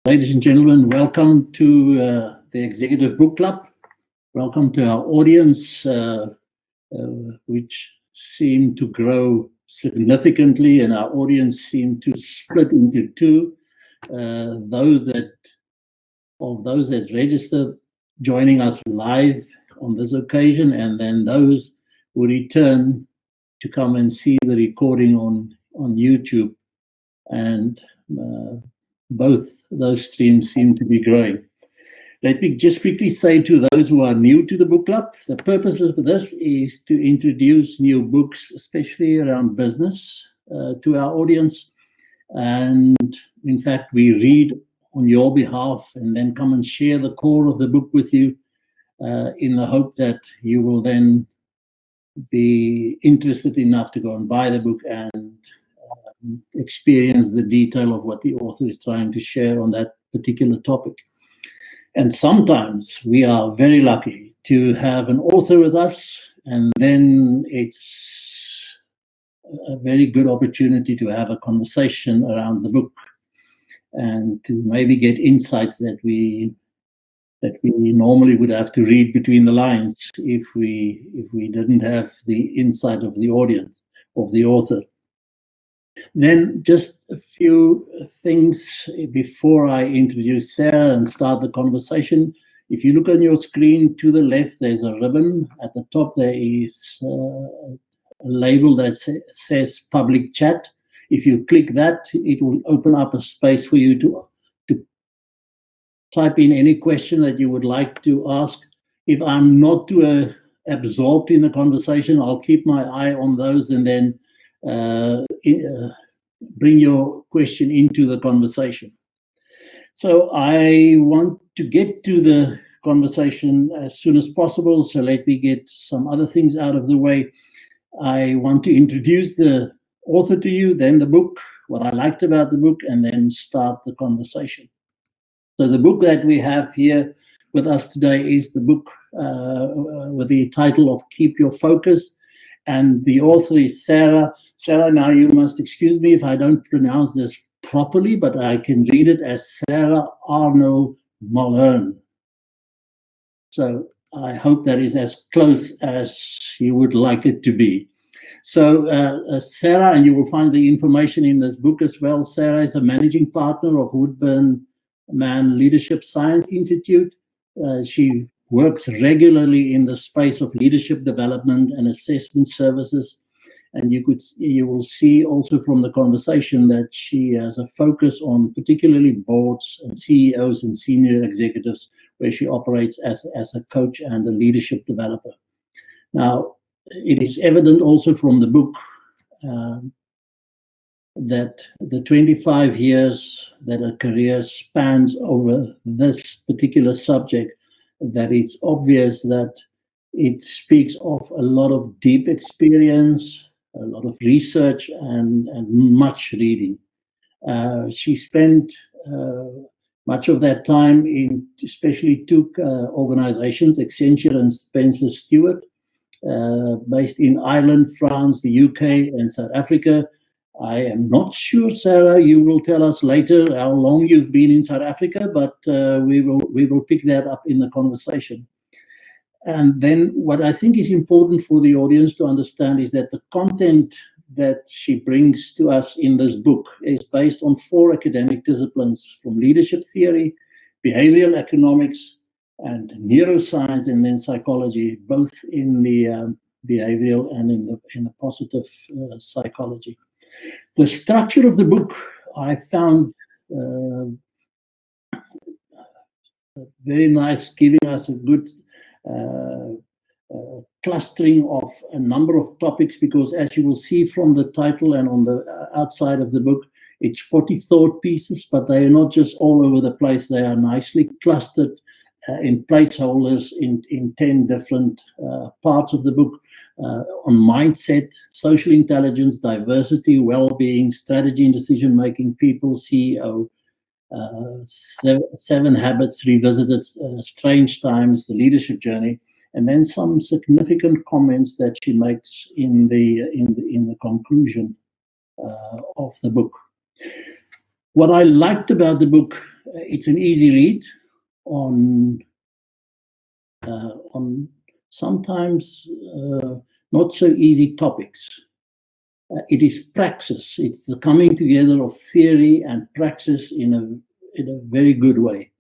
Ladies and gentlemen, welcome to the Executive Book Club. Welcome to our audience, which seem to grow significantly, and our audience seem to split into two. Those that registered joining us live on this occasion, and then those who return to come and see the recording on YouTube. And both those streams seem to be growing. Let me just quickly say to those who are new to the book club, the purpose of this is to introduce new books, especially around business, to our audience. And in fact, we read on your behalf and then come and share the core of the book with you in the hope that you will then be interested enough to go and buy the book and experience the detail of what the author is trying to share on that particular topic. And sometimes we are very lucky to have an author with us, and then it's a very good opportunity to have a conversation around the book and to maybe get insights that we normally would have to read between the lines if we didn't have the insight of the audience, of the author. Then just a few things before I introduce Sarah and start the conversation. If you look on your screen to the left, there's a ribbon. At the top, there is a label that says public chat. If you click that, it will open up a space for you to type in any question that you would like to ask. If I'm not too absorbed in the conversation, I'll keep my eye on those and then bring your question into the conversation. So I want to get to the conversation as soon as possible, so let me get some other things out of the way. I want to introduce the author to you, then the book, what I liked about the book, and then start the conversation. So the book that we have here with us today is the book with the title of Keep Your Focus, and the author is Sarah. Sarah, now you must excuse me if I don't pronounce this properly, but I can read it as Sarah Arnot Mulhern. So I hope that is as close as you would like it to be. So Sarah, and you will find the information in this book as well, Sarah is a managing partner of Woodburn Man Leadership Science Institute. She works regularly in the space of leadership development and assessment services. And you will see also from the conversation that she has a focus on particularly boards and CEOs and senior executives, where she operates as a coach and a leadership developer. Now, it is evident also from the book that the 25 years that a career spans over this particular subject, that it's obvious that it speaks of a lot of deep experience, a lot of research, and much reading. She spent much of that time in especially two organizations, Accenture and Spencer Stewart, based in Ireland, France, the UK, and South Africa. I am not sure, Sarah, you will tell us later how long you've been in South Africa, but we will pick that up in the conversation. And then what I think is important for the audience to understand is that the content that she brings to us in this book is based on 4 academic disciplines, from leadership theory, behavioral economics, and neuroscience, and then psychology, both in the behavioral and in the positive psychology. The structure of the book I found very nice, giving us a good clustering of a number of topics, because as you will see from the title and on the outside of the book, it's 40 thought pieces, but they are not just all over the place. They are nicely clustered in placeholders in 10 different parts of the book on mindset, social intelligence, diversity, well-being, strategy and decision-making, people, CEO, 7 habits revisited, strange times, the leadership journey, and then some significant comments that she makes in the conclusion of the book. What I liked about the book it's an easy read on sometimes not so easy topics. It is praxis. It's the coming together of theory and praxis in a very good way.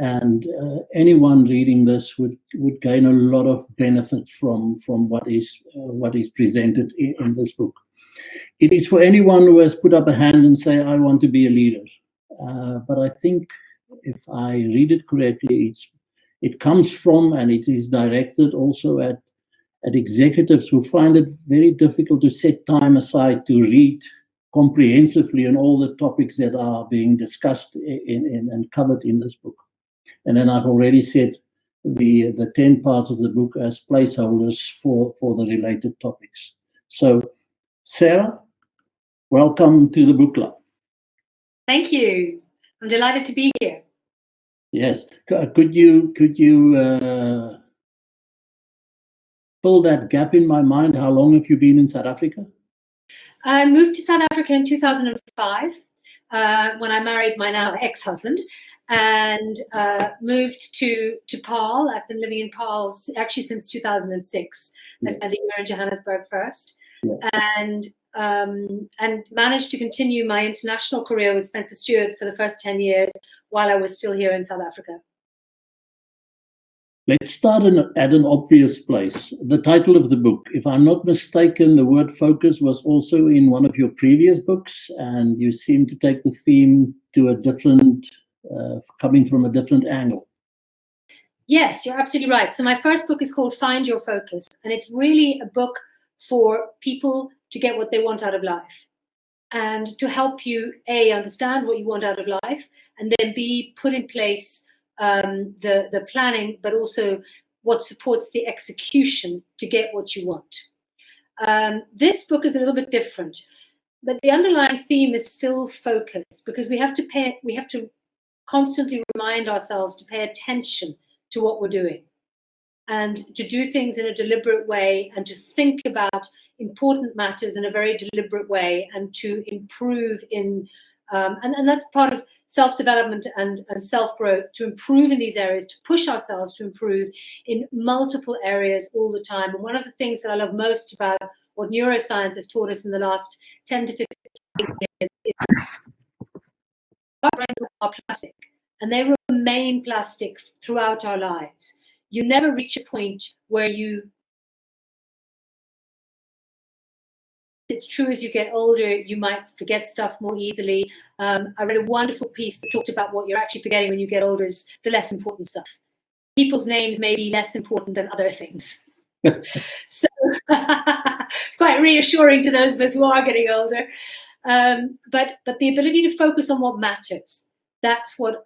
And anyone reading this would gain a lot of benefit from what is presented in this book. It is for anyone who has put up a hand and say, I want to be a leader. But I think if I read it correctly, it comes from and it is directed also at executives who find it very difficult to set time aside to read comprehensively on all the topics that are being discussed and covered in this book. And then I've already said the 10 parts of the book as placeholders for the related topics. So, Sarah, welcome to the book club. Thank you. I'm delighted to be here. Yes. Could you fill that gap in my mind? How long have you been in South Africa? I moved to South Africa in 2005 when I married my now ex-husband, and moved to Paarl. I've been living in Paarl actually since 2006. I spent a year in Johannesburg first, and managed to continue my international career with Spencer Stuart for the first 10 years while I was still here in South Africa. Let's start at an obvious place. The title of the book, if I'm not mistaken, the word focus was also in one of your previous books, and you seem to take the theme to a different, coming from a different angle. Yes, you're absolutely right. So my first book is called Find Your Focus, and it's really a book for people to get what they want out of life and to help you, A, understand what you want out of life, and then B, put in place the planning, but also what supports the execution to get what you want. This book is a little bit different, but the underlying theme is still focus, because we have to constantly remind ourselves to pay attention to what we're doing and to do things in a deliberate way and to think about important matters in a very deliberate way and to improve in and that's part of self-development and self-growth, to improve in these areas, to push ourselves to improve in multiple areas all the time. And one of the things that I love most about what neuroscience has taught us in the last 10 to 15 years is our brains are plastic, and they remain plastic throughout our lives. You never reach a point where it's true, as you get older, you might forget stuff more easily. I read a wonderful piece that talked about what you're actually forgetting when you get older is the less important stuff. People's names may be less important than other things. So it's quite reassuring to those of us who are getting older. But the ability to focus on what matters, that's what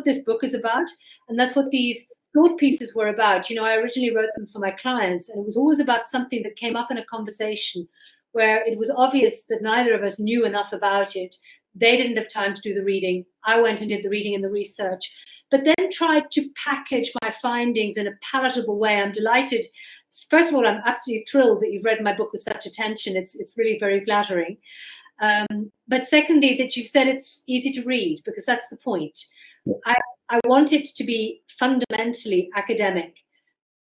this book is about, and that's what these thought pieces were about. You know, I originally wrote them for my clients, and it was always about something that came up in a conversation where it was obvious that neither of us knew enough about it. They didn't have time to do the reading. I went and did the reading and the research, but then tried to package my findings in a palatable way. I'm delighted. First of all, I'm absolutely thrilled that you've read my book with such attention. It's really very flattering. But secondly, that you've said it's easy to read, because that's the point. I want it to be fundamentally academic.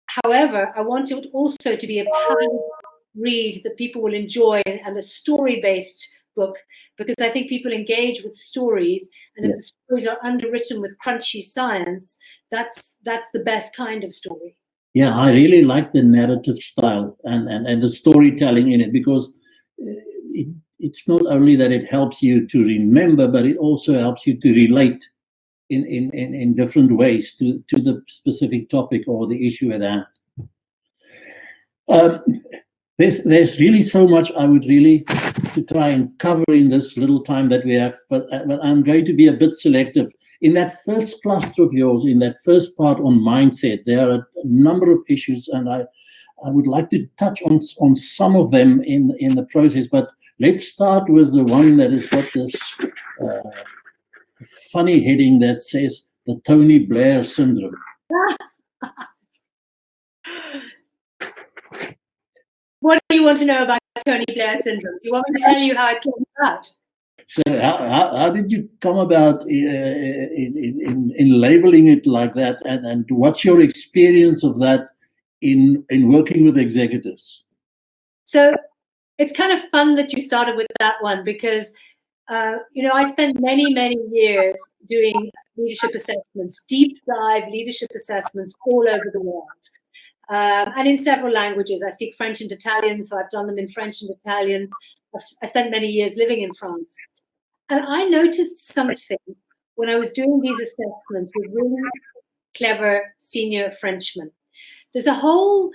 However, I want it also to be a palatable read that people will enjoy, and a story-based book, because I think people engage with stories, and if the stories are underwritten with crunchy science, that's the best kind of story. Yeah, I really like the narrative style and the storytelling in it, because it's not only that it helps you to remember, but it also helps you to relate in different ways to the specific topic or the issue at hand. There's really so much I would really to try and cover in this little time that we have, but I'm going to be a bit selective. In that first cluster of yours, in that first part on mindset, there are a number of issues, and I would like to touch on some of them in the process, but let's start with the one that has got this funny heading that says the Tony Blair syndrome. What do you want to know about Tony Blair syndrome? Do you want me to tell you how it came about? So how did you come about in labeling it like that, and what's your experience of that in working with executives? So it's kind of fun that you started with that one, because I spent many years doing leadership assessments, deep dive leadership assessments all over the world, and in several languages. I speak French and Italian, so I've done them in French and Italian. I spent many years living in France. And I noticed something when I was doing these assessments with really clever senior Frenchmen. There's a whole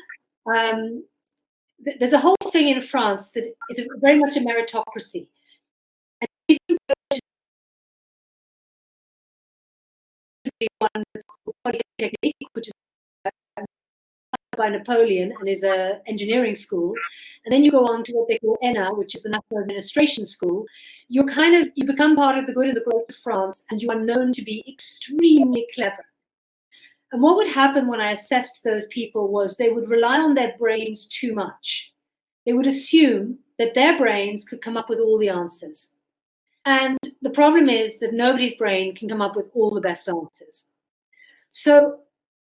thing in France that is very much a meritocracy. And if you go to one that's called Polytechnique, which is by Napoleon and is an engineering school, and then you go on to what they call ENA, which is the National Administration School, you become part of the good and the great of France, and you are known to be extremely clever. And what would happen when I assessed those people was they would rely on their brains too much. They would assume that their brains could come up with all the answers. And the problem is that nobody's brain can come up with all the best answers. So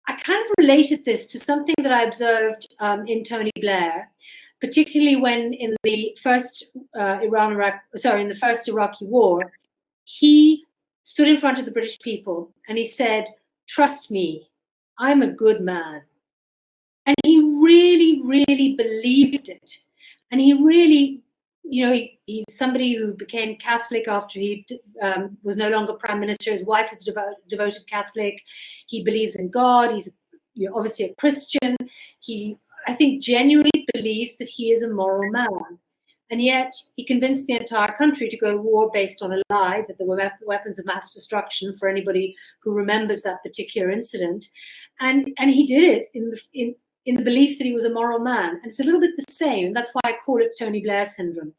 I kind of related this to something that I observed in Tony Blair, particularly when in the first Iraqi war, he stood in front of the British people and he said, "Trust me, I'm a good man." And he really, really believed it. And he really, he's somebody who became Catholic after he was no longer prime minister. His wife is a devoted Catholic. He believes in God. He's obviously a Christian. He, I think, genuinely believes that he is a moral man. And yet he convinced the entire country to go to war based on a lie, that there were weapons of mass destruction, for anybody who remembers that particular incident. And he did it in the belief that he was a moral man. And it's a little bit the same. That's why I call it Tony Blair syndrome.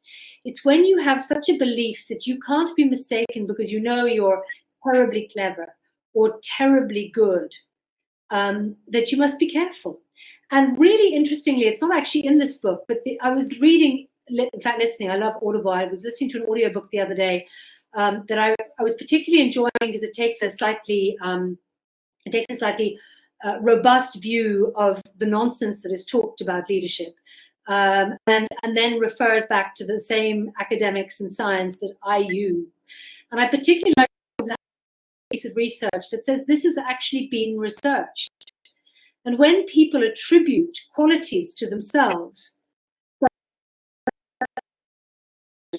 It's when you have such a belief that you can't be mistaken because you know you're terribly clever or terribly good, that you must be careful. And really interestingly, it's not actually in this book, but I was reading, in fact, listening. I love Audible. I was listening to an audiobook the other day that I was particularly enjoying because it takes a slightly robust view of the nonsense that is talked about leadership, and then refers back to the same academics and science that I use. And I particularly like a piece of research that says this has actually been researched. And when people attribute qualities to themselves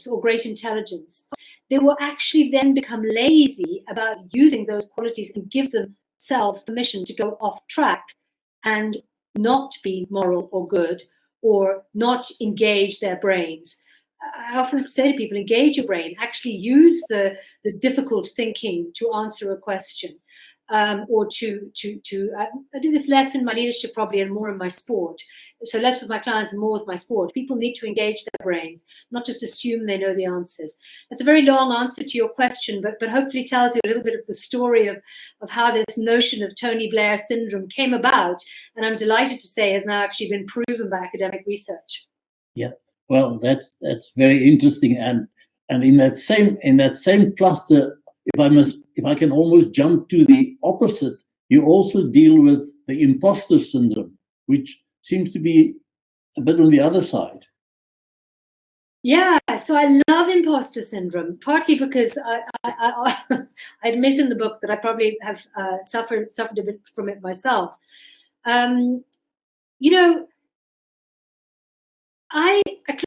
or great intelligence, they will actually then become lazy about using those qualities and give themselves permission to go off track and not be moral or good or not engage their brains. I often say to people, engage your brain, actually use the difficult thinking to answer a question. Or I do this less in my leadership probably and more in my sport. So less with my clients and more with my sport. People need to engage their brains, not just assume they know the answers. That's a very long answer to your question, but hopefully tells you a little bit of the story of how this notion of Tony Blair syndrome came about. And I'm delighted to say has now actually been proven by academic research. Yeah, well, that's very interesting. And in that same cluster, if I can almost jump to the opposite, you also deal with the imposter syndrome, which seems to be a bit on the other side. Yeah, so I love imposter syndrome, partly because I admit in the book that I probably have suffered a bit from it myself. A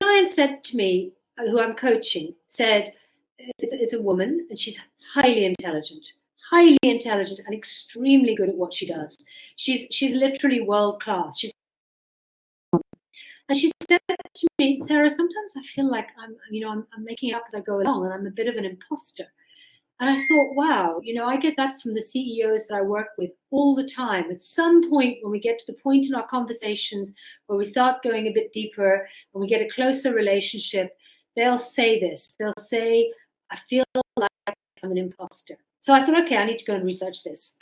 client said to me, who I'm coaching, said, it's a woman and she's highly intelligent and extremely good at what she does. She's literally world class. And she said to me, "Sarah, sometimes I feel like I'm making it up as I go along and I'm a bit of an imposter." And I thought, wow, I get that from the CEOs that I work with all the time. At some point, when we get to the point in our conversations where we start going a bit deeper and we get a closer relationship, they'll say this. They'll say, "I feel like I'm an imposter." So I thought, okay, I need to go and research this.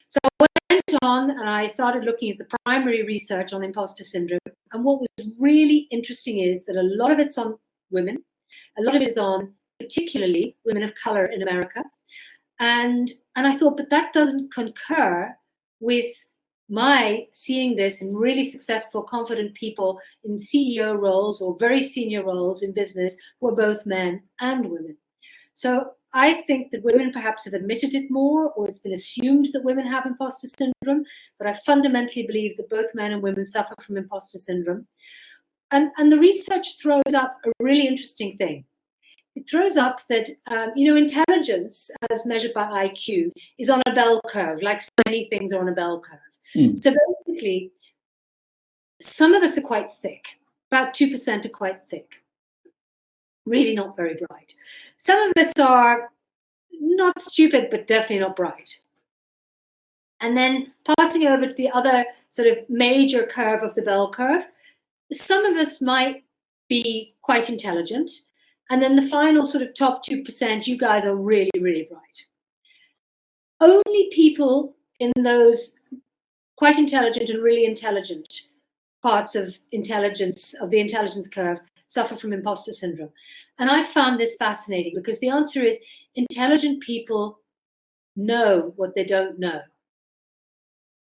So I went on and I started looking at the primary research on imposter syndrome. And what was really interesting is that a lot of it's on women, a lot of it is on particularly women of color in America. And I thought, but that doesn't concur with my seeing this in really successful, confident people in CEO roles or very senior roles in business who are both men and women. So I think that women perhaps have admitted it more, or it's been assumed that women have imposter syndrome, but I fundamentally believe that both men and women suffer from imposter syndrome. And the research throws up a really interesting thing. It throws up that, intelligence as measured by IQ is on a bell curve, like so many things are on a bell curve. So basically, some of us are quite thick. About 2% are quite thick. Really not very bright. Some of us are not stupid, but definitely not bright. And then passing over to the other sort of major curve of the bell curve, some of us might be quite intelligent. And then the final sort of top 2%, you guys are really, really bright. Only people in those quite intelligent and really intelligent parts of intelligence, of the intelligence curve, suffer from imposter syndrome. And I found this fascinating because the answer is intelligent people know what they don't know.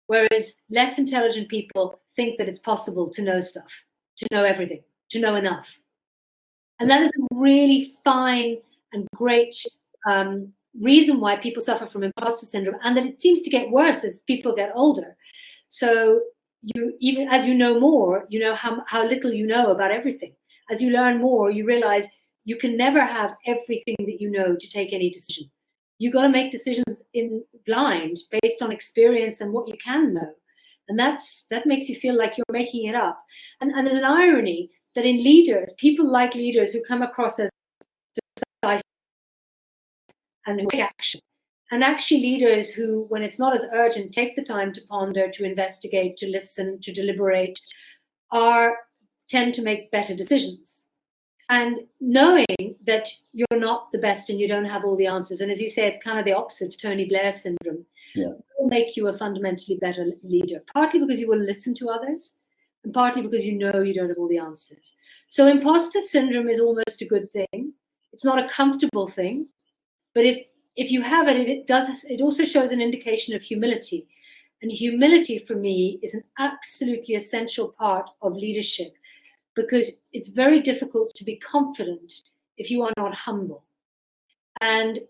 Whereas less intelligent people think that it's possible to know stuff, to know everything, to know enough. And that is a really fine and great reason why people suffer from imposter syndrome, and that it seems to get worse as people get older. So you, even as you know more, you know how little you know about everything. As you learn more, you realize you can never have everything that you know to take any decision. You got to make decisions in blind based on experience and what you can know. And that makes you feel like you're making it up. And there's an irony that in leaders, people like leaders who come across as decisive and who take action. And actually leaders who, when it's not as urgent, take the time to ponder, to investigate, to listen, to deliberate, tend to make better decisions. And knowing that you're not the best and you don't have all the answers, and as you say, it's kind of the opposite to Tony Blair syndrome, will make you a fundamentally better leader, partly because you will listen to others, and partly because you know you don't have all the answers. So imposter syndrome is almost a good thing. It's not a comfortable thing, but if you have it, it also shows an indication of humility. And humility for me is an absolutely essential part of leadership, because it's very difficult to be confident if you are not humble. And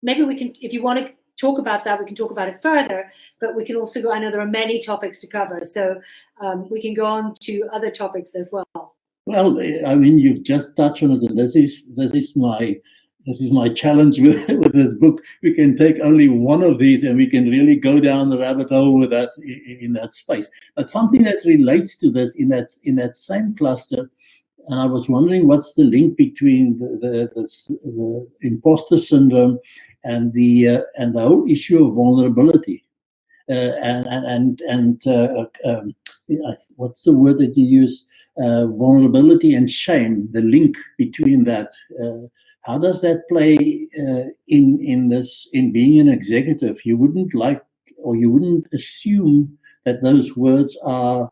maybe we can, if you want to talk about that, we can talk about it further, but we can also go, I know there are many topics to cover, so we can go on to other topics as well. Well, I mean, you've just touched on it, and this is my challenge with this book. We can take only one of these and we can really go down the rabbit hole with that in that space. But something that relates to this in that same cluster, and I was wondering what's the link between the imposter syndrome and the whole issue of vulnerability. What's the word that you use? Vulnerability and shame. The link between that. How does that play in being an executive? You wouldn't like, or you wouldn't assume that those words are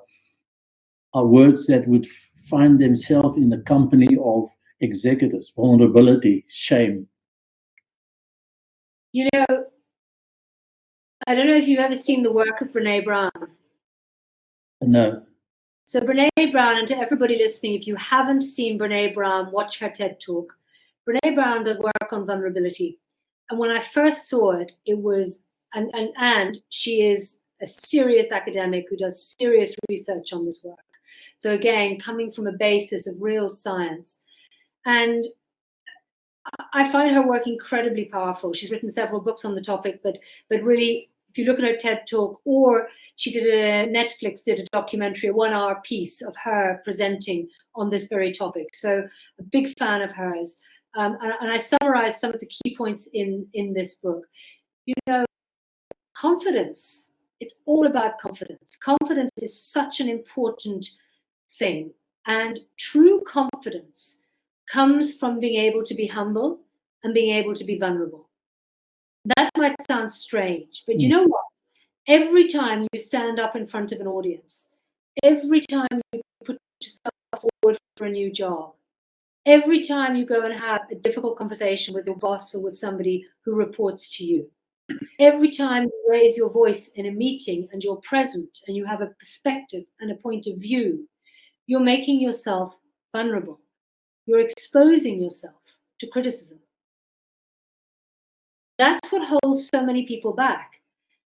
words that would find themselves in the company of executives. Vulnerability, shame. You know, I don't know if you've ever seen the work of Brene Brown. No. So Brene Brown, and to everybody listening, if you haven't seen Brene Brown, watch her TED Talk. Brene Brown does work on vulnerability. And when I first saw it, it was, and she is a serious academic who does serious research on this work. So again, coming from a basis of real science. And I find her work incredibly powerful. She's written several books on the topic, but really, if you look at her TED Talk, or Netflix did a documentary, a 1-hour piece of her presenting on this very topic. So a big fan of hers. And I summarized some of the key points in this book. You know, confidence, it's all about confidence. Confidence is such an important thing. And true confidence comes from being able to be humble and being able to be vulnerable. That might sound strange, but you know what? Every time you stand up in front of an audience, every time you put yourself forward for a new job, Every time you go and have a difficult conversation with your boss or with somebody who reports to you, every time you raise your voice in a meeting and you're present and you have a perspective and a point of view, you're making yourself vulnerable. You're exposing yourself to criticism. That's what holds so many people back.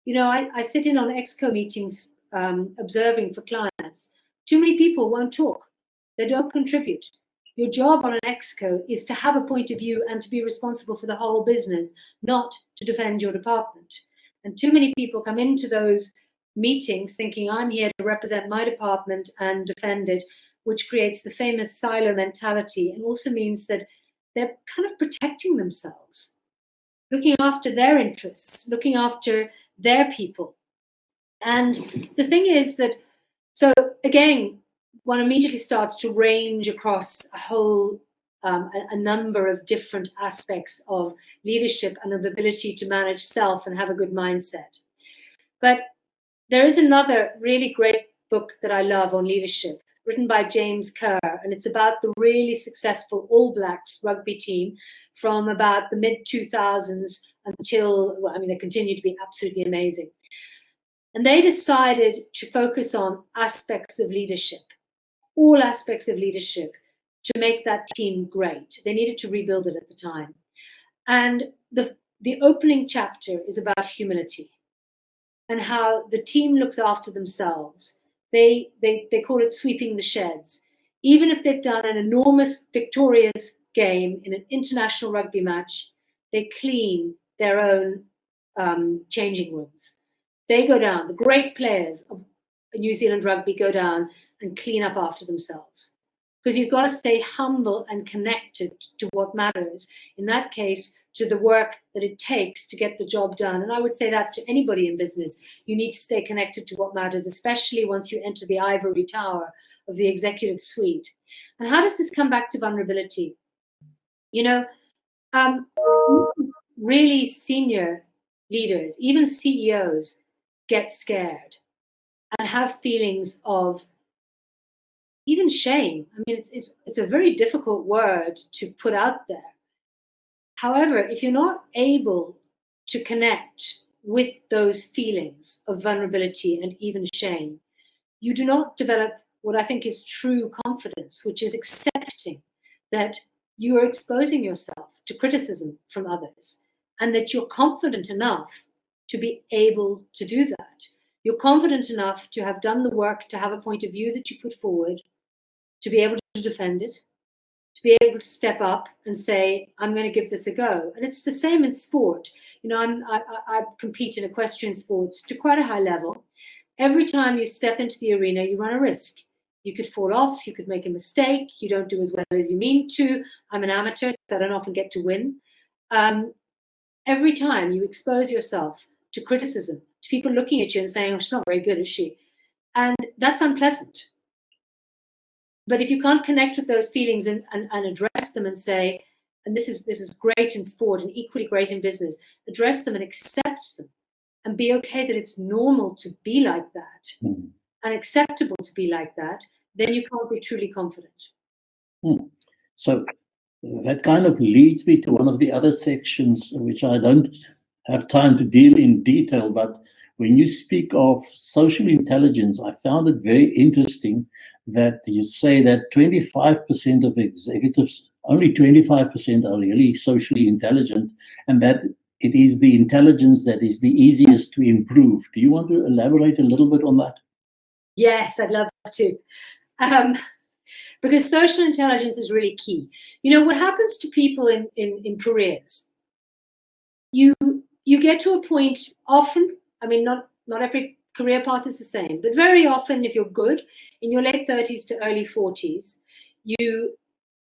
You know, I sit in on exco meetings observing for clients. Too many people won't talk. They don't contribute. Your job on an exco is to have a point of view and to be responsible for the whole business, not to defend your department. And too many people come into those meetings thinking, I'm here to represent my department and defend it, which creates the famous silo mentality and also means that they're kind of protecting themselves, looking after their interests, looking after their people. And the thing is that, so again, one immediately starts to range across a whole, a number of different aspects of leadership and of ability to manage self and have a good mindset. But there is another really great book that I love on leadership, written by James Kerr, and it's about the really successful All Blacks rugby team from about the mid-2000s until, well, I mean, they continue to be absolutely amazing. And they decided to focus on aspects of leadership, all aspects of leadership, to make that team great. They needed to rebuild it at the time. And the opening chapter is about humility and how the team looks after themselves. They call it sweeping the sheds. Even if they've done an enormous victorious game in an international rugby match, they clean their own changing rooms. They go down, the great players of New Zealand rugby go down and clean up after themselves. Because you've got to stay humble and connected to what matters. In that case, to the work that it takes to get the job done. And I would say that to anybody in business. You need to stay connected to what matters, especially once you enter the ivory tower of the executive suite. And how does this come back to vulnerability? You know, really senior leaders, even CEOs, get scared and have feelings of even shame. I mean, it's a very difficult word to put out there. However, if you're not able to connect with those feelings of vulnerability and even shame, you do not develop what I think is true confidence, which is accepting that you are exposing yourself to criticism from others and that you're confident enough to be able to do that. You're confident enough to have done the work, to have a point of view that you put forward, to be able to defend it, to be able to step up and say, I'm going to give this a go. And it's the same in sport. You know, I compete in equestrian sports to quite a high level. Every time you step into the arena, you run a risk. You could fall off, you could make a mistake, you don't do as well as you mean to. I'm an amateur, so I don't often get to win. Every time you expose yourself to criticism, to people looking at you and saying, oh, she's not very good, is she? And that's unpleasant. But if you can't connect with those feelings and address them and say, and this is great in sport and equally great in business, address them and accept them and be okay that it's normal to be like that and acceptable to be like that, then you can't be truly confident. So that kind of leads me to one of the other sections, which I don't have time to deal in detail, but when you speak of social intelligence, I found it very interesting that you say that 25% of executives, only 25% are really socially intelligent, and that it is the intelligence that is the easiest to improve. Do you want to elaborate a little bit on that? Yes, I'd love to. Because social intelligence is really key. You know, what happens to people in careers, you get to a point often, I mean, not every career path is the same, but very often if you're good, in your late 30s to early 40s,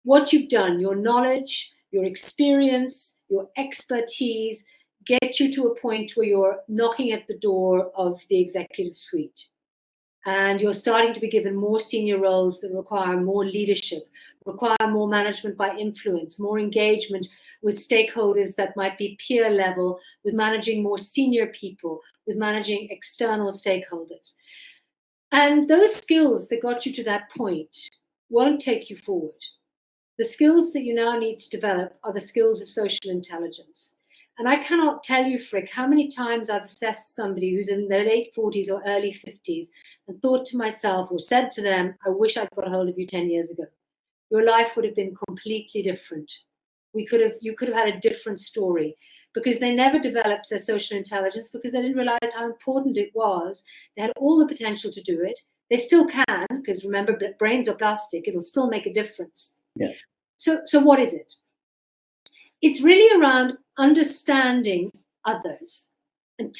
what you've done, your knowledge, your experience, your expertise, get you to a point where you're knocking at the door of the executive suite. And you're starting to be given more senior roles that require more leadership, require more management by influence, more engagement with stakeholders that might be peer level, with managing more senior people, with managing external stakeholders. And those skills that got you to that point won't take you forward. The skills that you now need to develop are the skills of social intelligence. And I cannot tell you, Frick, how many times I've assessed somebody who's in their late 40s or early 50s and thought to myself or said to them, I wish I'd got a hold of you 10 years ago. Your life would have been completely different. You could have had a different story, because they never developed their social intelligence, because they didn't realize how important it was. They had all the potential to do it. They still can, because remember, brains are plastic. It'll still make a difference. Yeah. So what is it? It's really around understanding others and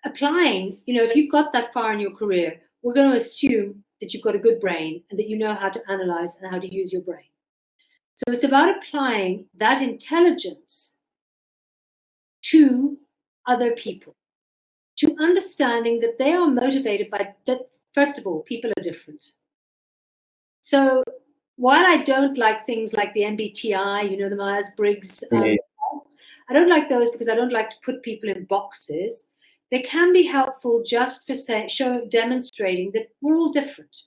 applying, if you've got that far in your career, we're going to assume that you've got a good brain and that you know how to analyze and how to use your brain. So it's about applying that intelligence to other people, to understanding that they are motivated by that. First of all, people are different. So while I don't like things like the MBTI, the Myers-Briggs, I don't like those because I don't like to put people in boxes. They can be helpful just for demonstrating that we're all different.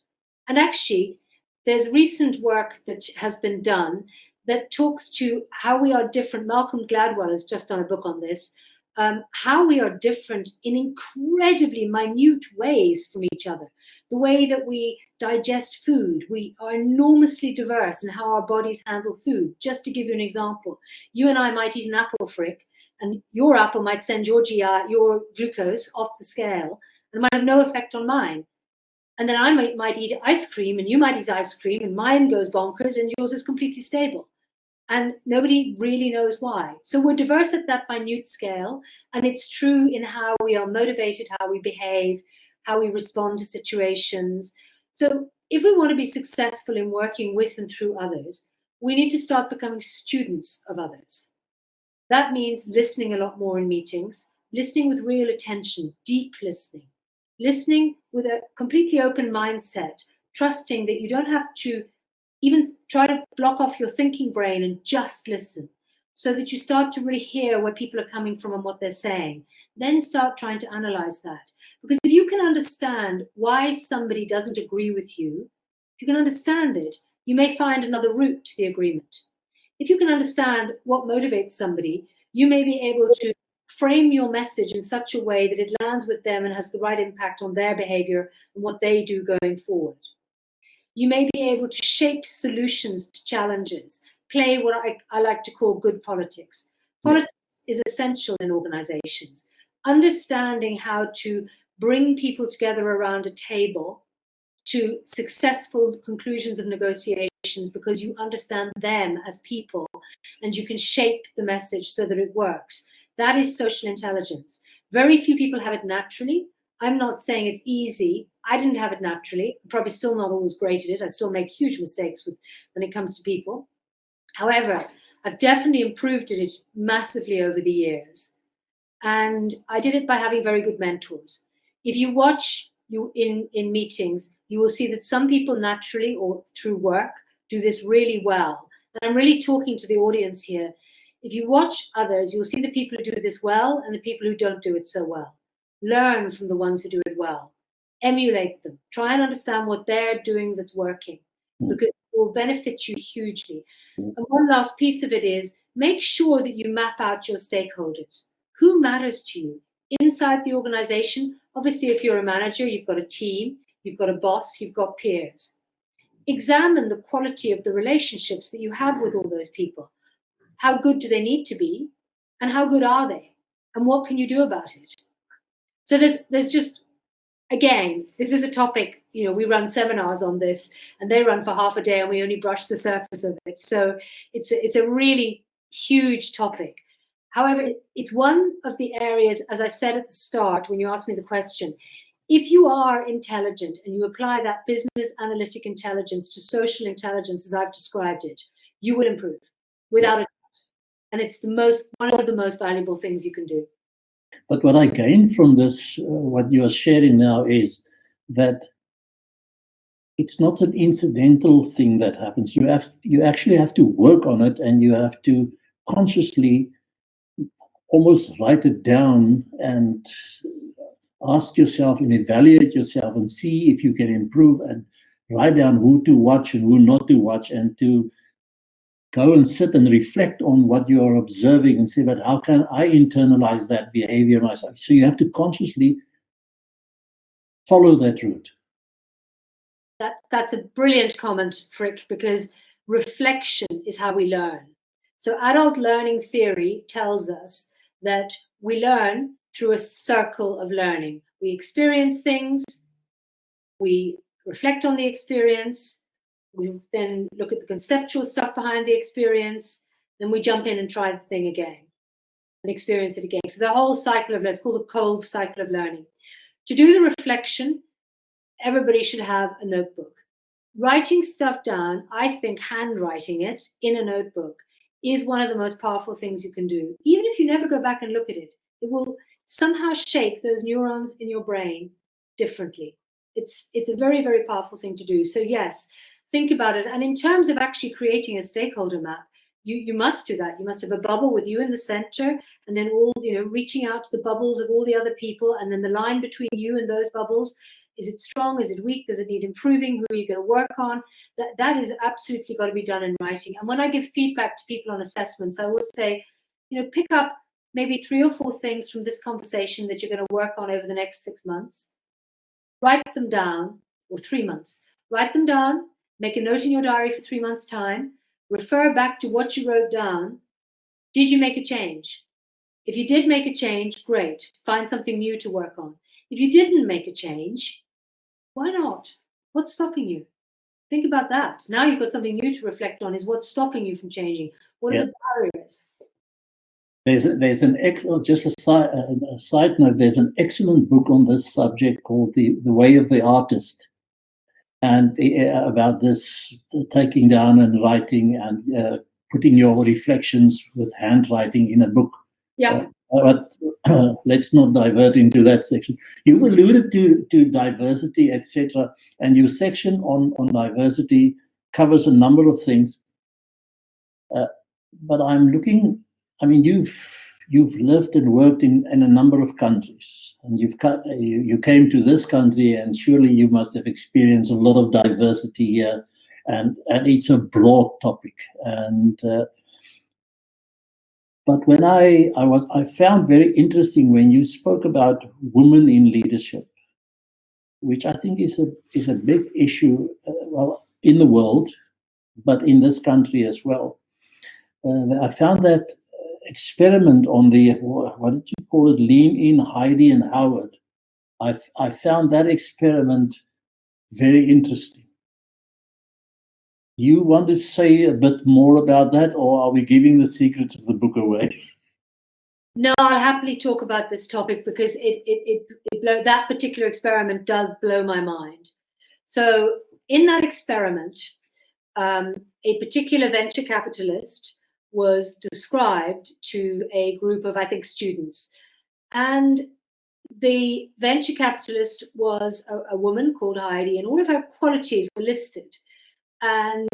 And actually, there's recent work that has been done that talks to how we are different. Malcolm Gladwell has just done a book on this, how we are different in incredibly minute ways from each other. The way that we digest food, we are enormously diverse in how our bodies handle food. Just to give you an example, you and I might eat an apple, Frick, and your apple might send your glucose off the scale, and it might have no effect on mine. And then I might eat ice cream, and you might eat ice cream, and mine goes bonkers, and yours is completely stable. And nobody really knows why. So we're diverse at that minute scale, and it's true in how we are motivated, how we behave, how we respond to situations. So if we want to be successful in working with and through others, we need to start becoming students of others. That means listening a lot more in meetings, listening with real attention, deep listening with a completely open mindset, trusting that you don't have to even try to block off your thinking brain and just listen, so that you start to really hear where people are coming from and what they're saying. Then start trying to analyze that. Because if you can understand why somebody doesn't agree with you, if you can understand it, you may find another route to the agreement. If you can understand what motivates somebody, you may be able to frame your message in such a way that it lands with them and has the right impact on their behavior and what they do going forward. You may be able to shape solutions to challenges, play what I like to call good politics. Politics is essential in organizations. Understanding how to bring people together around a table to successful conclusions of negotiations, because you understand them as people and you can shape the message so that it works. That is social intelligence. Very few people have it naturally. I'm not saying it's easy. I didn't have it naturally. I'm probably still not always great at it. I still make huge mistakes when it comes to people. However, I've definitely improved at it massively over the years. And I did it by having very good mentors. If you watch in meetings, you will see that some people naturally or through work do this really well. And I'm really talking to the audience here. If you watch others, you'll see the people who do this well and the people who don't do it so well. Learn from the ones who do it well. Emulate them. Try and understand what they're doing that's working, because it will benefit you hugely. And one last piece of it is make sure that you map out your stakeholders. Who matters to you inside the organization? Obviously, if you're a manager, you've got a team, you've got a boss, you've got peers. Examine the quality of the relationships that you have with all those people. How good do they need to be? And how good are they? And what can you do about it? So there's just, again, this is a topic, we run seminars on this and they run for half a day and we only brush the surface of it. So it's a really huge topic. However, it's one of the areas, as I said at the start, when you asked me the question, if you are intelligent and you apply that business analytic intelligence to social intelligence, as I've described it, you will improve without a doubt. And it's one of the most valuable things you can do. But what I gain from this, what you are sharing now, is that it's not an incidental thing that happens. You actually have to work on it, and you have to consciously almost write it down and ask yourself and evaluate yourself and see if you can improve, and write down who to watch and who not to watch, and to go and sit and reflect on what you are observing and say, but how can I internalize that behavior myself? So you have to consciously follow that route. That's a brilliant comment, Frick, because reflection is how we learn. So adult learning theory tells us that we learn through a circle of learning. We experience things, we reflect on the experience, we then look at the conceptual stuff behind the experience, then we jump in and try the thing again and experience it again. So the whole cycle of learning, it's called the Kolb cycle of learning. To do the reflection, everybody should have a notebook. Writing stuff down, I think handwriting it in a notebook is one of the most powerful things you can do. Even if you never go back and look at it, it will somehow shape those neurons in your brain differently. It's a very, very powerful thing to do. So yes, think about it. And in terms of actually creating a stakeholder map, you must do that. You must have a bubble with you in the center, and then all, reaching out to the bubbles of all the other people, and then the line between you and those bubbles. Is it strong? Is it weak? Does it need improving? Who are you going to work on? That is absolutely got to be done in writing. And when I give feedback to people on assessments, I always say, pick up maybe 3 or 4 things from this conversation that you're going to work on over the next 6 months. Write them down, or 3 months. Write them down, make a note in your diary for 3 months' time, refer back to what you wrote down. Did you make a change? If you did make a change, great. Find something new to work on. If you didn't make a change, why not? What's stopping you? Think about that. Now you've got something new to reflect on, is what's stopping you from changing? What are the barriers? There's an excellent, just a side note, there's an excellent book on this subject called The Way of the Artist, and about this taking down and writing and putting your reflections with handwriting in a book. Yeah. But let's not divert into that section. You've alluded to diversity, etc., and your section on diversity covers a number of things. But I'm looking. I mean, you've lived and worked in a number of countries, and you came to this country, and surely you must have experienced a lot of diversity here, and it's a broad topic. And but when I found very interesting when you spoke about women in leadership, which I think is a big issue, well, in the world, but in this country as well. I found that experiment on the, what did you call it, Lean In, Heidi and Howard. I found that experiment very interesting. Do you want to say a bit more about that, or are we giving the secrets of the book away? No, I'll happily talk about this topic because that particular experiment does blow my mind. So in that experiment, a particular venture capitalist was described to a group of, I think, students. And the venture capitalist was a woman called Heidi, and all of her qualities were listed. And,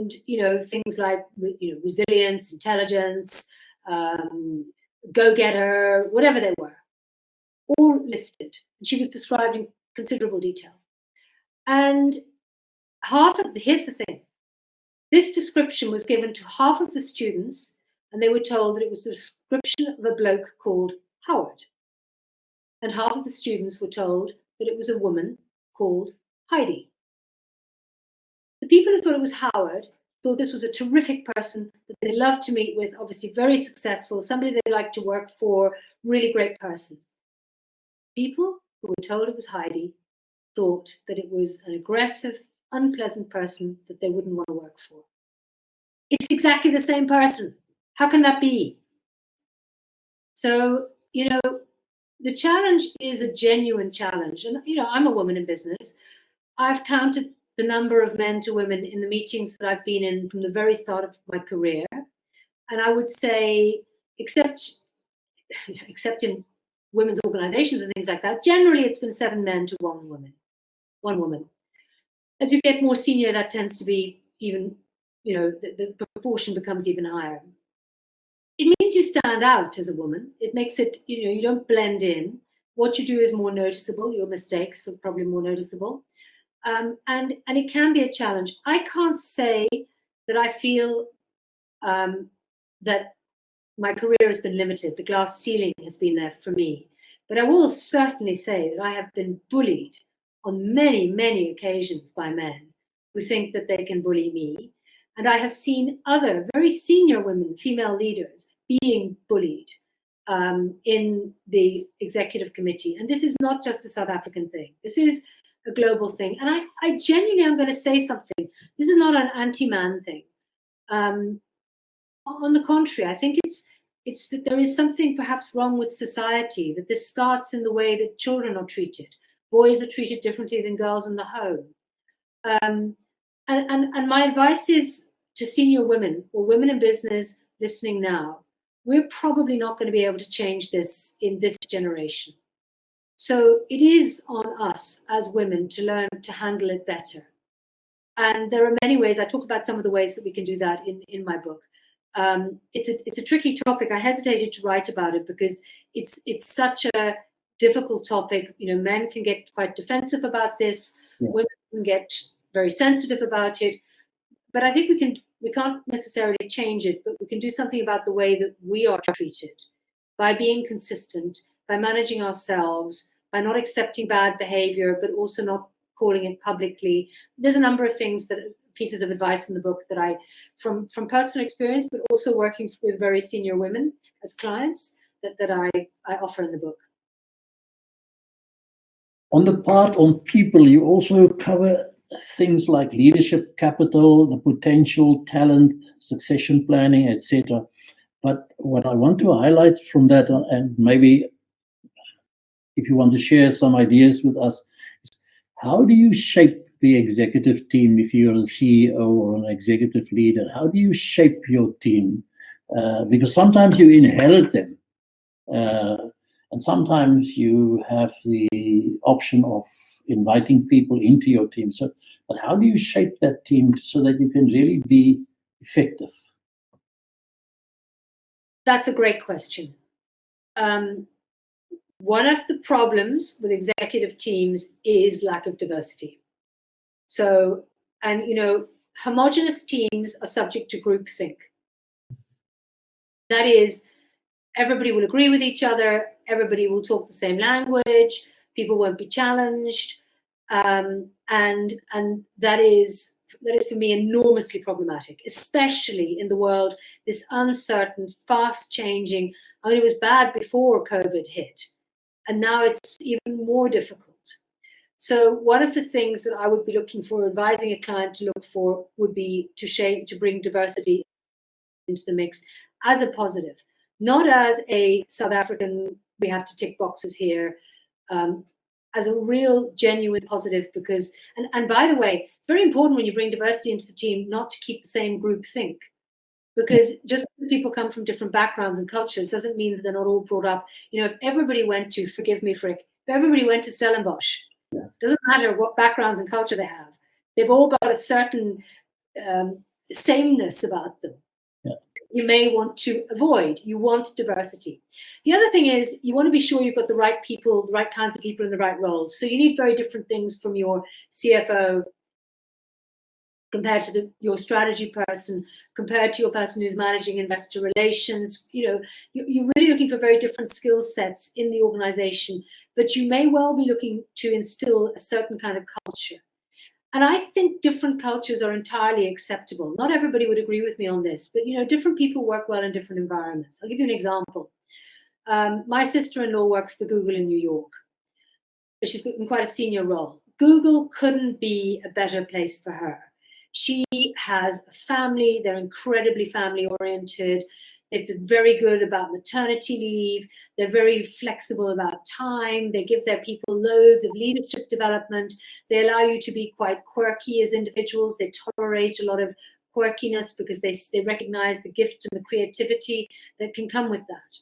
things like, resilience, intelligence, go-getter, whatever they were, all listed. And she was described in considerable detail. And here's the thing. This description was given to half of the students, and they were told that it was the description of a bloke called Howard. And half of the students were told that it was a woman called Heidi. The people who thought it was Howard thought this was a terrific person that they loved to meet with, obviously very successful, somebody they liked to work for, really great person. People who were told it was Heidi thought that it was an aggressive, unpleasant person that they wouldn't want to work for. It's exactly the same person. How can that be? So, the challenge is a genuine challenge. And, I'm a woman in business. I've counted the number of men to women in the meetings that I've been in from the very start of my career. And I would say, except in women's organizations and things like that, generally it's been 7 men to 1 woman. As you get more senior, that tends to be even, the proportion becomes even higher. It means you stand out as a woman. It makes it, you don't blend in. What you do is more noticeable. Your mistakes are probably more noticeable. And it can be a challenge. I can't say that I feel that my career has been limited. The glass ceiling has been there for me. But I will certainly say that I have been bullied on many, many occasions by men who think that they can bully me. And I have seen other very senior women, female leaders, being bullied in the executive committee. And this is not just a South African thing. This is a global thing. And I genuinely am going to say something. This is not an anti-man thing. On the contrary, I think it's that there is something perhaps wrong with society, that this starts in the way that children are treated. Boys are treated differently than girls in the home. And my advice is to senior women or women in business listening now, we're probably not going to be able to change this in this generation. So it is on us as women to learn to handle it better. And there are many ways. I talk about some of the ways that we can do that in my book. It's a tricky topic. I hesitated to write about it because it's such a difficult topic. You know, men can get quite defensive about this. Yeah. Women can get very sensitive about it. But I think we can't necessarily change it, but we can do something about the way that we are treated by being consistent, by managing ourselves, by not accepting bad behavior, but also not calling it publicly. There's a number of things pieces of advice in the book that I, from personal experience, but also working with very senior women as clients that I offer in the book. On the part on people, you also cover things like leadership capital, the potential, talent, succession planning, etc. But what I want to highlight from that, and maybe if you want to share some ideas with us, is how do you shape the executive team if you're a CEO or an executive leader? How do you shape your team? Because sometimes you inherit them. And sometimes you have the option of inviting people into your team. So, but how do you shape that team so that you can really be effective? That's a great question. One of the problems with executive teams is lack of diversity. So, and you know, homogenous teams are subject to groupthink. That is, everybody will agree with each other, everybody will talk the same language, people won't be challenged, and that is for me enormously problematic, especially in the world, this uncertain, fast-changing. I mean, it was bad before COVID hit, and now it's even more difficult. So one of the things that I would be looking for, advising a client to look for, would be to bring diversity into the mix as a positive. Not as a South African, we have to tick boxes here, as a real, genuine positive, because, and by the way, it's very important when you bring diversity into the team not to keep the same group think, because just because people come from different backgrounds and cultures doesn't mean that they're not all brought up. You know, if everybody went to, forgive me, Frick, if everybody went to Stellenbosch, doesn't matter what backgrounds and culture they have, they've all got a certain sameness about them. You may want to avoid. You want diversity. The other thing is you want to be sure you've got the right people, the right kinds of people in the right roles. So you need very different things from your CFO compared to your strategy person, compared to your person who's managing investor relations. You know, you're really looking for very different skill sets in the organization, but you may well be looking to instill a certain kind of culture. And I think different cultures are entirely acceptable. Not everybody would agree with me on this, but, you know, different people work well in different environments. I'll give you an example. My sister-in-law works for Google in New York. She's in quite a senior role. Google couldn't be a better place for her. She has a family. They're incredibly family-oriented. They've been very good about maternity leave. They're very flexible about time. They give their people loads of leadership development. They allow you to be quite quirky as individuals. They tolerate a lot of quirkiness because they recognize the gift and the creativity that can come with that.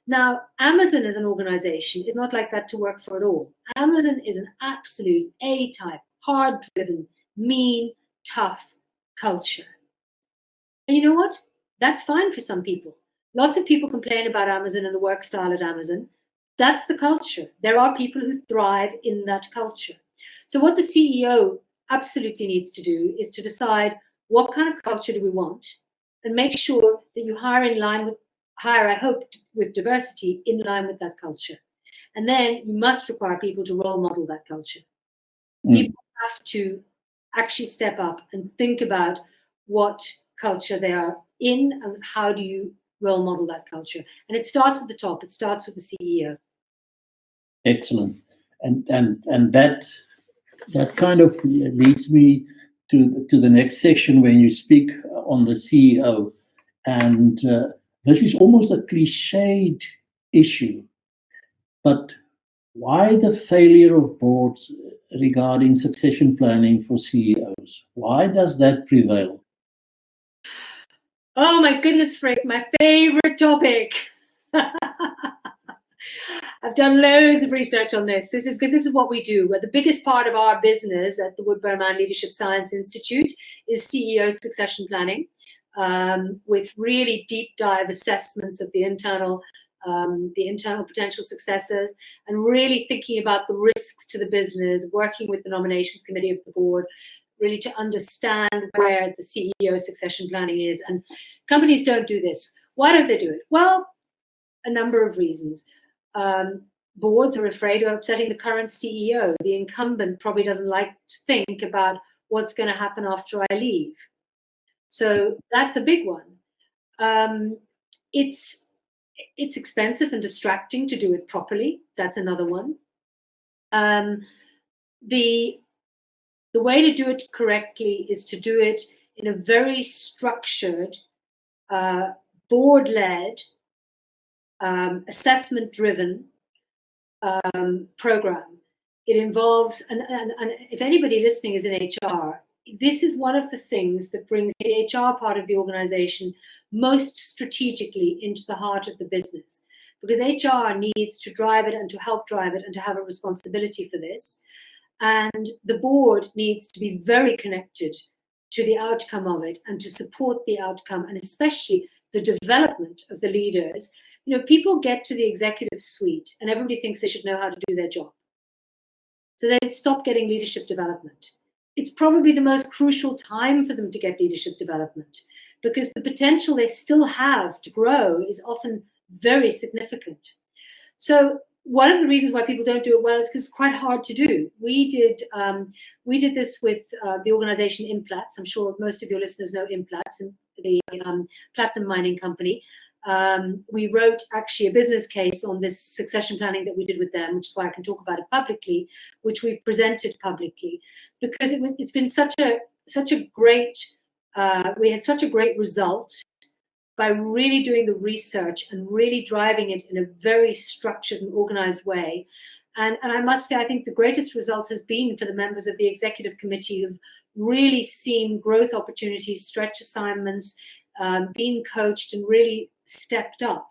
Now, Amazon as an organization is not like that to work for at all. Amazon is an absolute A-type, hard-driven, mean, tough culture. And you know what? That's fine for some people. Lots of people complain about Amazon and the work style at Amazon. That's the culture. There are people who thrive in that culture. So what the CEO absolutely needs to do is to decide what kind of culture do we want and make sure that you hire, I hope, with diversity in line with that culture. And then you must require people to role model that culture. People have to actually step up and think about what culture they are in and how do you role model that culture. And it starts at the top. It starts with the CEO. Excellent. And that kind of leads me to the next section when you speak on the CEO. And this is almost a cliched issue, but why the failure of boards regarding succession planning for CEOs? Why does that prevail? Oh my goodness, Frank, my favorite topic. I've done loads of research on this. This is what we do. The biggest part of our business at the Woodbury Leadership Science Institute is CEO succession planning, with really deep dive assessments of the internal potential successors, and really thinking about the risks to the business, working with the nominations committee of the board, really to understand where the CEO succession planning is. And companies don't do this. Why don't they do it? Well, a number of reasons. Boards are afraid of upsetting the current CEO. The incumbent probably doesn't like to think about what's going to happen after I leave. So that's a big one. It's expensive and distracting to do it properly. That's another one. The way to do it correctly is to do it in a very structured, board-led, assessment-driven program. It involves, and if anybody listening is in HR, this is one of the things that brings the HR part of the organization most strategically into the heart of the business, because HR needs to drive it and to help drive it and to have a responsibility for this. And the board needs to be very connected to the outcome of it and to support the outcome, and especially the development of the leaders. You know, people get to the executive suite and everybody thinks they should know how to do their job. So they stop getting leadership development. It's probably the most crucial time for them to get leadership development, because the potential they still have to grow is often very significant. So one of the reasons why people don't do it well is because it's quite hard to do. We did this with the organization Implats. I'm sure most of your listeners know Implats, the platinum mining company. We wrote actually a business case on this succession planning that we did with them, which is why I can talk about it publicly, which we've presented publicly, because it's been such a great we had such a great result by really doing the research and really driving it in a very structured and organized way. And I must say, I think the greatest result has been for the members of the executive committee who've really seen growth opportunities, stretch assignments, being coached, and really stepped up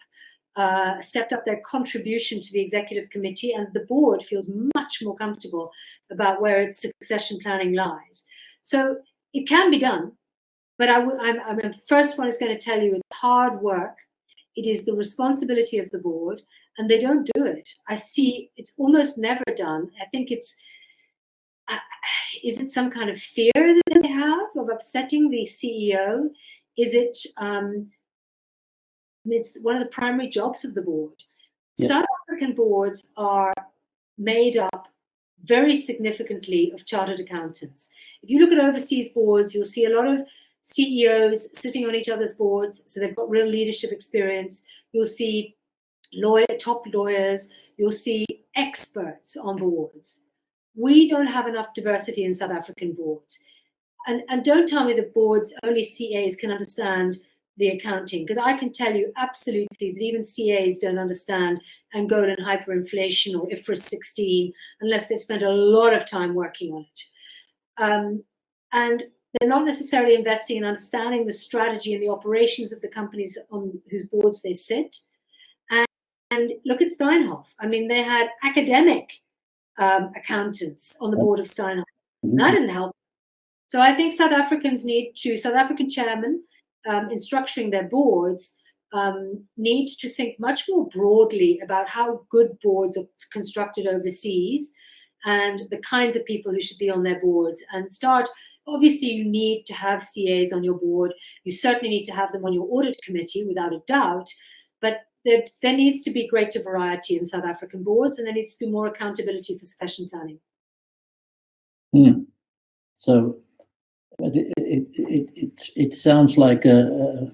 their contribution to the executive committee, and the board feels much more comfortable about where its succession planning lies. So it can be done, but I'm the first one is going to tell you it's hard work. It is the responsibility of the board, and they don't do it. I see it's almost never done. I think is it some kind of fear that they have of upsetting the CEO? Is it, it's one of the primary jobs of the board. Yeah. South African boards are made up very significantly of chartered accountants. If you look at overseas boards, you'll see a lot of CEOs sitting on each other's boards, so they've got real leadership experience. You'll see top lawyers, you'll see experts on boards. We don't have enough diversity in South African boards. And don't tell me that boards, only CAs can understand the accounting, because I can tell you absolutely that even CAs don't understand Angolan hyperinflation or IFRS 16 unless they've spent a lot of time working on it. And they're not necessarily investing in understanding the strategy and the operations of the companies on whose boards they sit. And look at Steinhoff. I mean, they had academic accountants on the board of Steinhoff. That didn't help. So I think South African chairmen, in structuring their boards, need to think much more broadly about how good boards are constructed overseas and the kinds of people who should be on their boards, and start Obviously, you need to have CAs on your board. You certainly need to have them on your audit committee, without a doubt. But there needs to be greater variety in South African boards, and there needs to be more accountability for succession planning. So it sounds like a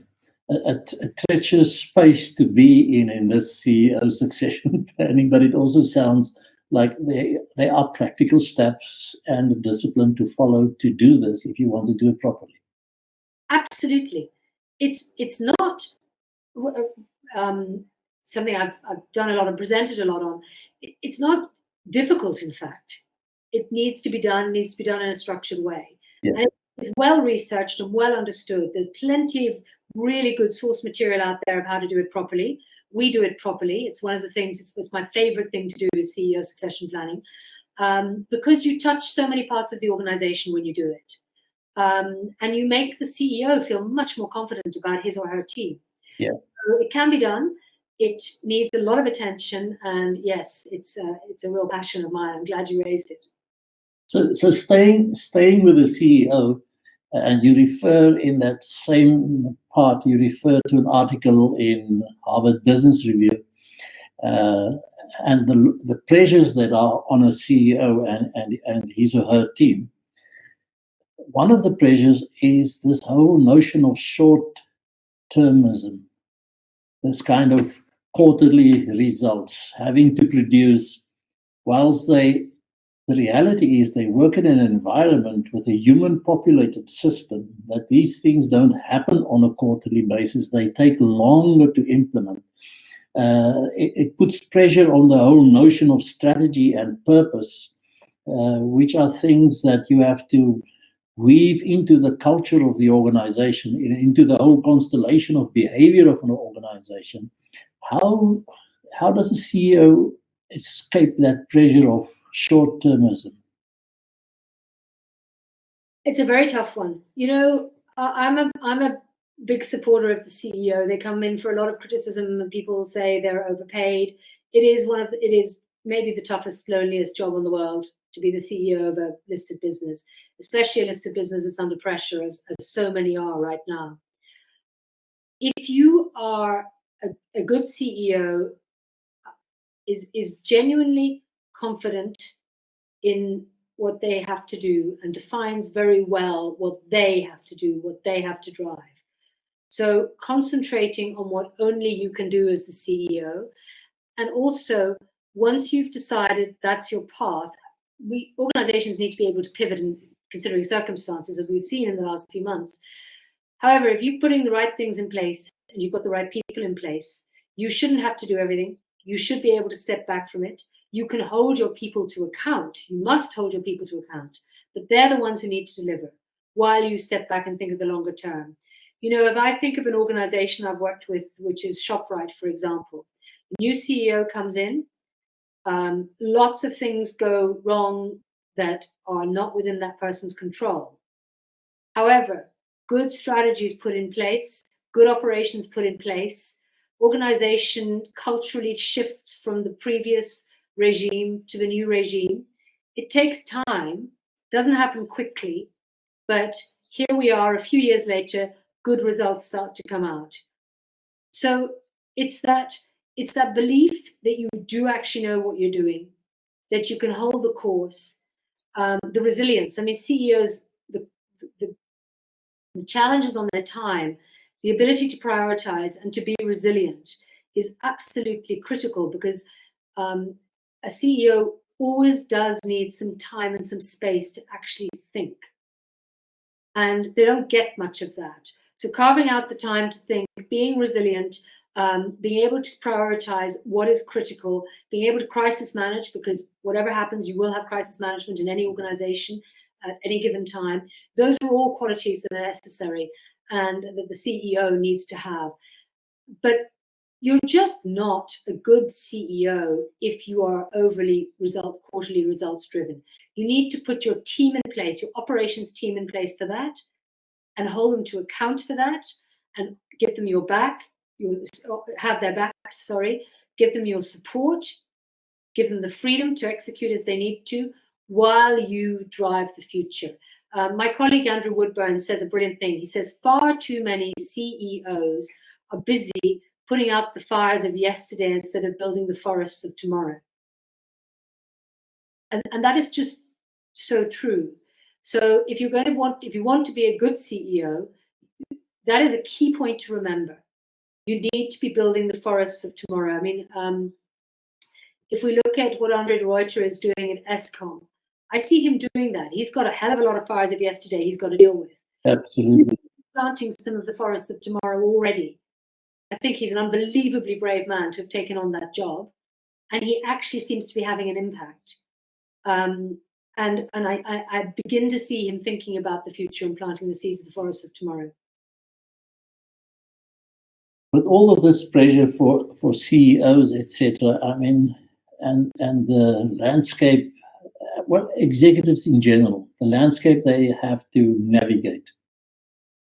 treacherous space to be in this CEO succession planning, but it also sounds like there are practical steps and a discipline to follow to do this if you want to do it properly. Absolutely. It's not something I've done a lot and presented a lot on. It's not difficult, in fact. It needs to be done in a structured way. Yeah. And it's well researched and well understood. There's plenty of really good source material out there of how to do it properly. We do it properly. It's one of the things, it's my favorite thing to do is CEO succession planning, because you touch so many parts of the organization when you do it. And you make the CEO feel much more confident about his or her team. Yeah. So it can be done. It needs a lot of attention, and yes, it's a real passion of mine. I'm glad you raised it. So staying with the CEO, and you refer in that same part, you refer to an article in Harvard Business Review, and the pressures that are on a CEO and his or her team. One of the pressures is this whole notion of short-termism, this kind of quarterly results, having to produce, whilst the reality is they work in an environment with a human-populated system, that these things don't happen on a quarterly basis. They take longer to implement. It puts pressure on the whole notion of strategy and purpose, which are things that you have to weave into the culture of the organization, into the whole constellation of behavior of an organization. How does a CEO escape that pressure of short-termism? It's a very tough one. You know, I'm a big supporter of the CEO. They come in for a lot of criticism, and people say they're overpaid. It is maybe the toughest, loneliest job in the world to be the CEO of a listed business, especially a listed business that's under pressure, as so many are right now. If you are a good CEO, is genuinely confident in what they have to do and defines very well what they have to do, what they have to drive. So concentrating on what only you can do as the CEO, and also once you've decided that's your path, organizations need to be able to pivot in considering circumstances, as we've seen in the last few months. However, if you're putting the right things in place and you've got the right people in place, you shouldn't have to do everything. You should be able to step back from it. You can hold your people to account. You must hold your people to account, but they're the ones who need to deliver while you step back and think of the longer term. You know, if I think of an organization I've worked with, which is ShopRite, for example, the new CEO comes in, lots of things go wrong that are not within that person's control. However, good strategies put in place, good operations put in place, organization culturally shifts from the previous regime to the new regime. It takes time, doesn't happen quickly, but here we are a few years later, good results start to come out. So it's that belief that you do actually know what you're doing, that you can hold the course, the resilience. I mean, CEOs, the challenges on their time, the ability to prioritize and to be resilient is absolutely critical, because a CEO always does need some time and some space to actually think. And they don't get much of that. So carving out the time to think, being resilient, being able to prioritize what is critical, being able to crisis manage, because whatever happens, you will have crisis management in any organization at any given time. Those are all qualities that are necessary and that the CEO needs to have. But you're just not a good CEO if you are overly quarterly results driven. You need to put your team in place, your operations team in place for that, and hold them to account for that, and give them your back, have their backs, give them your support, give them the freedom to execute as they need to, while you drive the future. My colleague Andrew Woodburn says a brilliant thing. He says far too many CEOs are busy putting out the fires of yesterday instead of building the forests of tomorrow. And that is just so true. So if you want to be a good CEO, that is a key point to remember. You need to be building the forests of tomorrow. I mean, if we look at what Andre de Ruyter is doing at ESCOM, I see him doing that. He's got a hell of a lot of fires of yesterday he's got to deal with. Absolutely. He's planting some of the forests of tomorrow already. I think he's an unbelievably brave man to have taken on that job. And he actually seems to be having an impact. And I begin to see him thinking about the future and planting the seeds of the forests of tomorrow. With all of this pressure for CEOs, etc., I mean, and the landscape, well, executives in general, the landscape they have to navigate,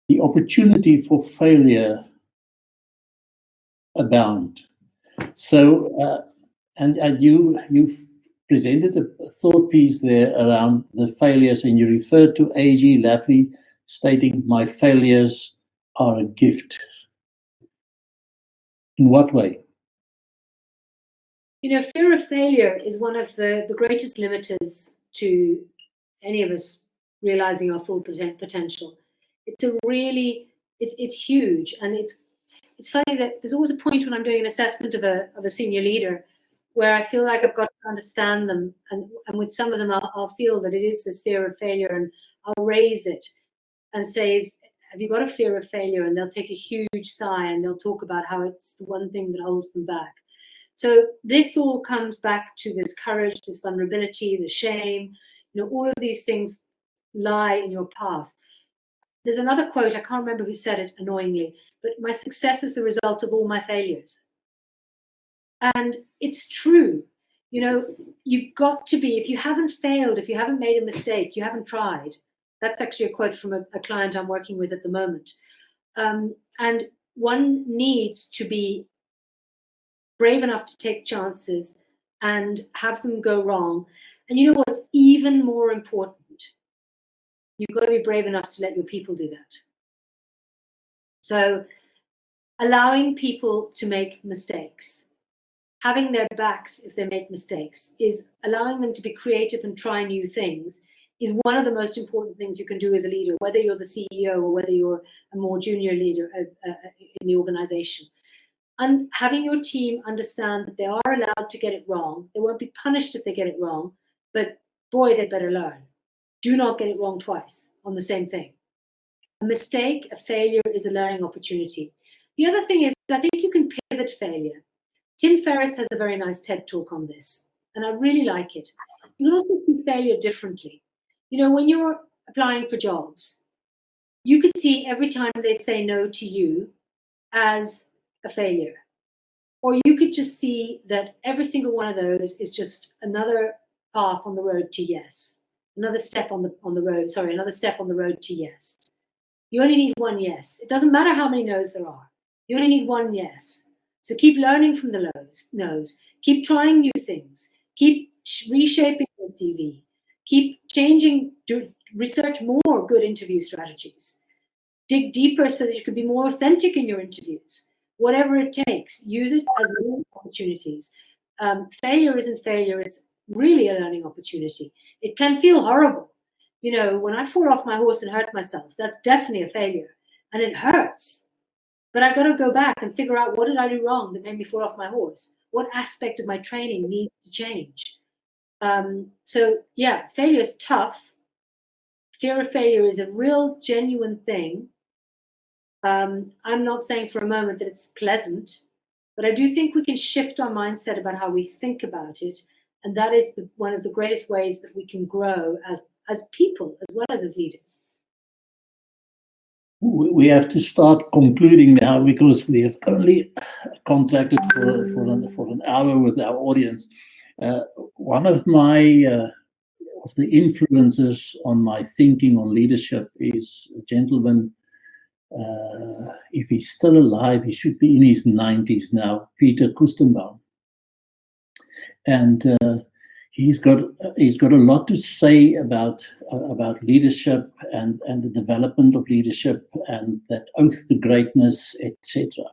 the opportunity for failure abound. So, and you've presented a thought piece there around the failures, and you referred to A.G. Lafley stating, "My failures are a gift." In what way? You know, fear of failure is one of the greatest limiters to any of us realizing our full potential. It's a really, it's huge. And it's funny that there's always a point when I'm doing an assessment of a senior leader where I feel like I've got to understand them. And with some of them, I'll feel that it is this fear of failure, and I'll raise it and say, have you got a fear of failure? And they'll take a huge sigh and they'll talk about how it's the one thing that holds them back. So this all comes back to this courage, this vulnerability, the shame, you know, all of these things lie in your path. There's another quote, I can't remember who said it annoyingly, but my success is the result of all my failures. And it's true. You know, you've got to be, if you haven't failed, if you haven't made a mistake, you haven't tried. That's actually a quote from a client I'm working with at the moment. And one needs to be brave enough to take chances and have them go wrong. And you know what's even more important? You've got to be brave enough to let your people do that. So allowing people to make mistakes, having their backs if they make mistakes, is allowing them to be creative and try new things, is one of the most important things you can do as a leader, whether you're the CEO or whether you're a more junior leader in the organization. And having your team understand that they are allowed to get it wrong. They won't be punished if they get it wrong, but boy, they better learn. Do not get it wrong twice on the same thing. A mistake, a failure is a learning opportunity. The other thing is, I think you can pivot failure. Tim Ferriss has a very nice TED talk on this, and I really like it. You can also see failure differently. You know, when you're applying for jobs, you could see every time they say no to you as a failure. Or you could just see that every single one of those is just another path on the road to yes. Another step on the road to yes. You only need one yes. It doesn't matter how many no's there are. You only need one yes. So keep learning from the no's. Keep trying new things. Keep reshaping your CV. Keep changing, research more good interview strategies. Dig deeper so that you can be more authentic in your interviews. Whatever it takes, use it as learning opportunities. Failure isn't failure, it's really a learning opportunity. It can feel horrible. You know, when I fall off my horse and hurt myself, that's definitely a failure. And it hurts. But I've got to go back and figure out, what did I do wrong that made me fall off my horse? What aspect of my training needs to change? So yeah, failure is tough. Fear of failure is a real, genuine thing. I'm not saying for a moment that it's pleasant, but I do think we can shift our mindset about how we think about it. And that is one of the greatest ways that we can grow as people, as well as leaders. We have to start concluding now, because we have only contracted for an hour with our audience. One of my of the influences on my thinking on leadership is a gentleman. If he's still alive, he should be in his 90s now, Peter Kustenbaum. And he's got a lot to say about leadership and the development of leadership and that oath to greatness, etc.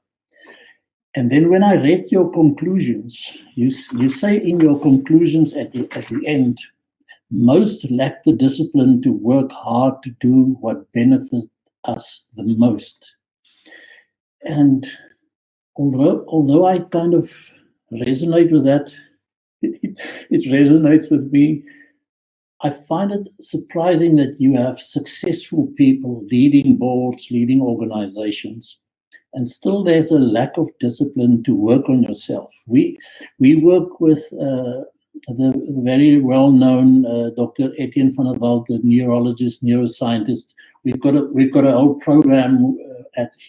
And then when I read your conclusions, you say in your conclusions at the end, most lack the discipline to work hard to do what benefits us the most. And although I kind of resonate with that, it resonates with me. I find it surprising that you have successful people leading boards, leading organizations, and still there's a lack of discipline to work on yourself. We work with the very well-known Dr. Etienne van der Walt, the neurologist, neuroscientist. We've got a whole program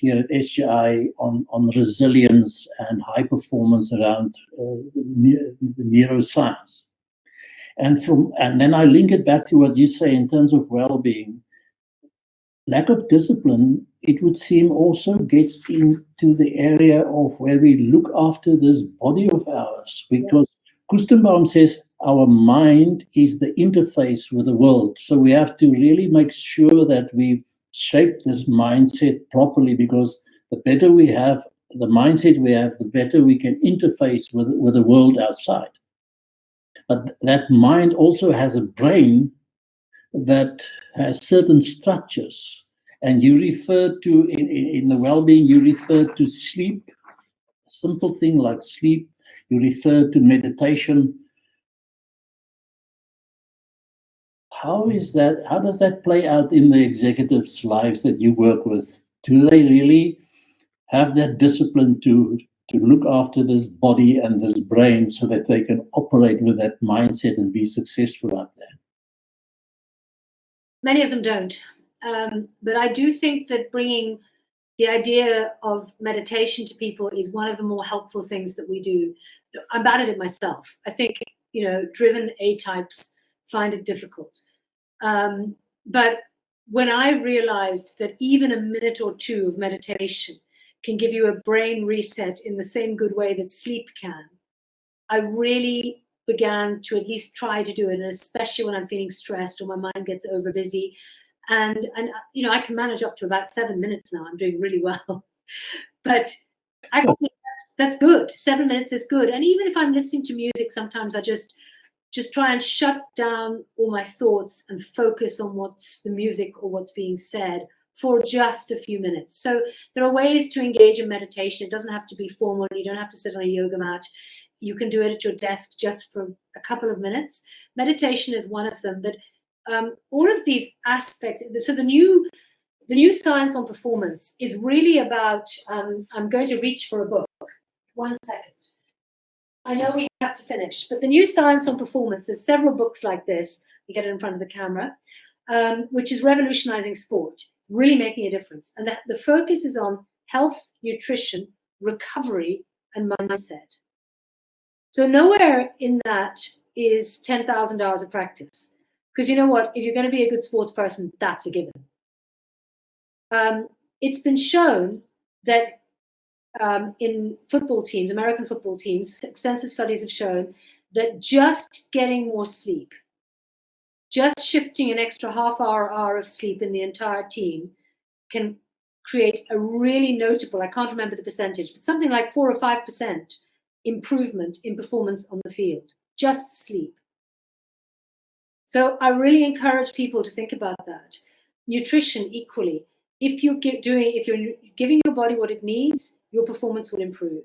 here at SGI on resilience and high performance around the neuroscience. And then I link it back to what you say in terms of well-being. Lack of discipline, it would seem, also gets into the area of where we look after this body of ours, because Kustenbaum says our mind is the interface with the world. So we have to really make sure that we shape this mindset properly, because the better we have, the mindset we have, the better we can interface with the world outside. But that mind also has a brain that has certain structures. And you refer to, in the well-being, you refer to sleep, a simple thing like sleep. You refer to meditation. How is that? How does that play out in the executives' lives that you work with? Do they really have that discipline to look after this body and this brain so that they can operate with that mindset and be successful out there? Many of them don't. But I do think that bringing the idea of meditation to people is one of the more helpful things that we do. I'm bad at it myself. I think, driven A-types find it difficult. But when I realized that even a minute or two of meditation can give you a brain reset in the same good way that sleep can, I really began to at least try to do it, and especially when I'm feeling stressed or my mind gets over busy. And I can manage up to about 7 minutes now. I'm doing really well. But I think that's good. 7 minutes is good. And even if I'm listening to music, sometimes I just try and shut down all my thoughts and focus on what's the music or what's being said for just a few minutes. So there are ways to engage in meditation. It doesn't have to be formal. You don't have to sit on a yoga mat. You can do it at your desk just for a couple of minutes. Meditation is one of them. But all of these aspects, so the new science on performance is really about, I'm going to reach for a book. 1 second. I know we have to finish, but the new science on performance, there's several books like this. You get it in front of the camera, which is revolutionizing sport. It's really making a difference. And the focus is on health, nutrition, recovery, and mindset. So nowhere in that is 10,000 hours of practice. Because you know what? If you're going to be a good sports person, that's a given. It's been shown that in football teams, American football teams, extensive studies have shown that just getting more sleep, just shifting an extra hour of sleep in the entire team can create a really notable, I can't remember the percentage, but something like 4 or 5% improvement in performance on the field. Just sleep. So I really encourage people to think about that. Nutrition equally. If you're giving your body what it needs, your performance will improve.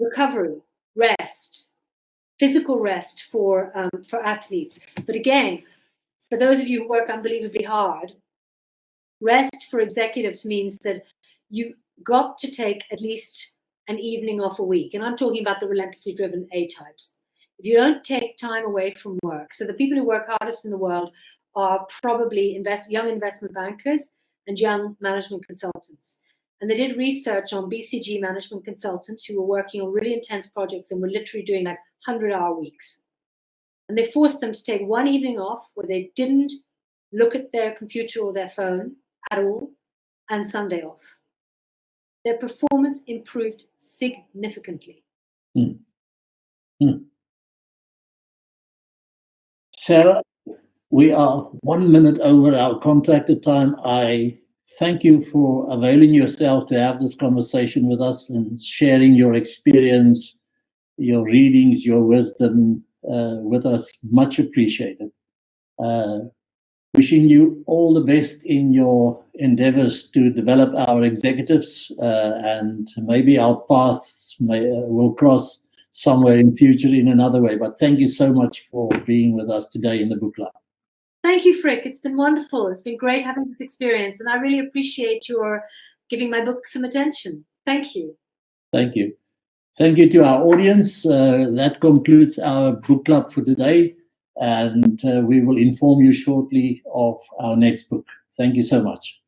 Recovery, rest, physical rest for athletes. But again, for those of you who work unbelievably hard, rest for executives means that you've got to take at least an evening off a week. And I'm talking about the relentlessly driven A-types. If you don't take time away from work, so the people who work hardest in the world are probably young investment bankers and young management consultants. And they did research on BCG management consultants who were working on really intense projects and were literally doing like 100-hour weeks. And they forced them to take one evening off where they didn't look at their computer or their phone at all, and Sunday off. Their performance improved significantly. Sarah, we are 1 minute over our contracted time. I thank you for availing yourself to have this conversation with us and sharing your experience, your readings, your wisdom with us. Much appreciated. Wishing you all the best in your endeavors to develop our executives, and maybe our paths will cross somewhere in future in another way. But thank you so much for being with us today in the book club. Thank you, Frick. It's been wonderful. It's been great having this experience, and I really appreciate your giving my book some attention. Thank you. Thank you. Thank you to our audience. That concludes our book club for today, and we will inform you shortly of our next book. Thank you so much.